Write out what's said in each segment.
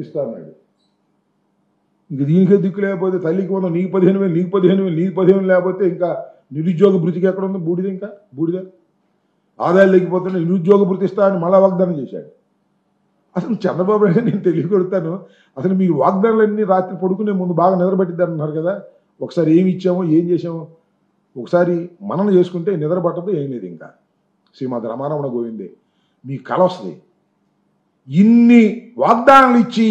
ఇస్తా అన్నాడు. ఇంక దీనికే దిక్కు లేకపోతే తల్లికి వంద నీకు 15,000 నీకు 15,000 నీకు 15,000 లేకపోతే ఇంకా నిరుద్యోగ భృతికి ఎక్కడ ఉంది? బూడిద. ఇంకా బూడిద. ఆదాయాలు లేకపోతే నిరుద్యోగ భృతి ఇస్తా అని మళ్ళా వాగ్దానం చేశాడు. అసలు చంద్రబాబు నాయుడు నేను తెలియకొడతాను, అసలు మీ వాగ్దానాలన్నీ రాత్రి పడుకునే ముందు బాగా నిద్రపట్టిద్దారు అన్నారు కదా. ఒకసారి ఏమి ఇచ్చామో ఏం చేసామో ఒకసారి మనన చేసుకుంటే నిద్ర పట్టదు, ఏం లేదు. ఇంకా శ్రీమద్ రమారమణ గోవిందే మీ కల వస్తుంది. ఇన్ని వాగ్దానాలు ఇచ్చి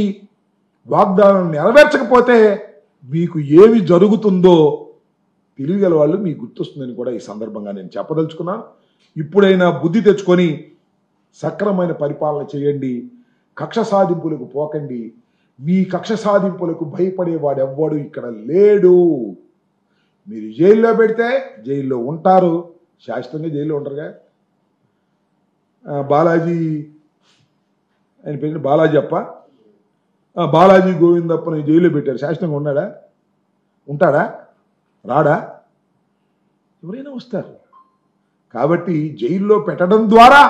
వాగ్దానాలు నెరవేర్చకపోతే మీకు ఏమి జరుగుతుందో తెలియగల వాళ్ళు మీకు గుర్తొస్తుందని కూడా ఈ సందర్భంగా నేను చెప్పదలుచుకున్నాను. ఇప్పుడైనా బుద్ధి తెచ్చుకొని సక్రమైన పరిపాలన చేయండి. కక్ష సాధింపులకు పోకండి. మీ కక్ష సాధింపులకు భయపడేవాడు ఎవ్వడు ఇక్కడ లేడు. మీరు జైల్లో పెడితే జైల్లో ఉంటారు, శాశ్వతంగా జైల్లో ఉంటారుగా. బాలాజీ, ఆయన పేరు బాలాజీ అప్ప, బాలాజీ గోవిందప్పని జైల్లో పెట్టారు, శాశ్వతంగా ఉన్నాడా? ఉంటాడా? రాడా? ఎవరైనా వస్తారు. కాబట్టి జైల్లో పెట్టడం ద్వారా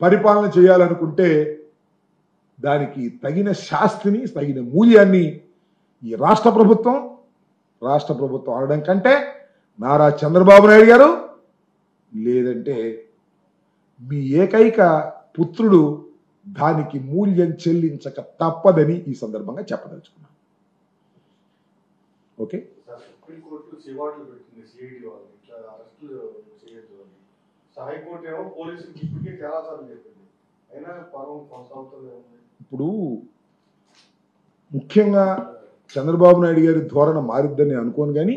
పరిపాలన చేయాలనుకుంటే దానికి తగిన శాస్తిని, తగిన మూల్యాన్ని ఈ రాష్ట్ర ప్రభుత్వం అనడం కంటే నారా చంద్రబాబు నాయుడు గారు లేదంటే మీ ఏకైక పుత్రుడు దానికి మూల్యం చెల్లించక తప్పదని ఈ సందర్భంగా చెప్పదలుచుకున్నాను. ఓకే. ఇప్పుడు ముఖ్యంగా చంద్రబాబు నాయుడు గారి ధోరణి మారిద్దని అనుకోను, కానీ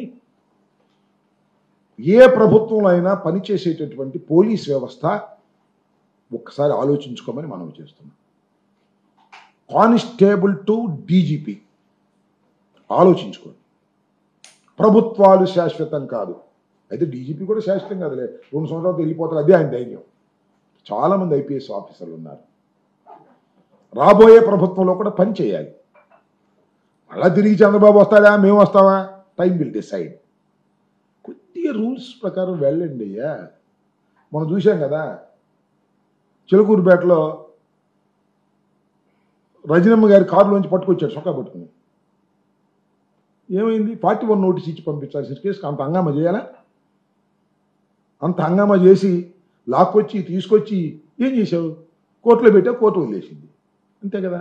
ఏ ప్రభుత్వంలో అయినా పనిచేసేటటువంటి పోలీస్ వ్యవస్థ ఒక్కసారి ఆలోచించుకోమని మనం చేస్తున్నాం. కానిస్టేబుల్ టు డీజీపీ ఆలోచించుకోండి. ప్రభుత్వాలు శాశ్వతం కాదు, అయితే డీజీపీ కూడా శాశ్వతం కాదులే, 2 సంవత్సరాలు వెళ్ళిపోతారు, అదే ఆయన ధైర్యం. చాలామంది ఐపీఎస్ ఆఫీసర్లు ఉన్నారు. రాబోయే ప్రభుత్వంలో కూడా పని చేయాలి. అలా తిరిగి చంద్రబాబు వస్తాడా, మేము వస్తావా, టైం విల్ డిసైడ్. కొద్దిగా రూల్స్ ప్రకారం వెళ్ళండి అయ్యా. మనం చూసాం కదా, చిలకూరుపేటలో రజనమ్మ గారి కారులోంచి పట్టుకొచ్చాడు చొక్కా పట్టుకుని. ఏమైంది? 41 నోటీస్ ఇచ్చి పంపించాల్సిన కేసుకి అంత హంగామా చేయాలా? అంత హంగామా చేసి లాక్కొచ్చి తీసుకొచ్చి ఏం చేశావు? కోర్టులో పెట్టావు, కోర్టు వదిలేసింది, అంతే కదా.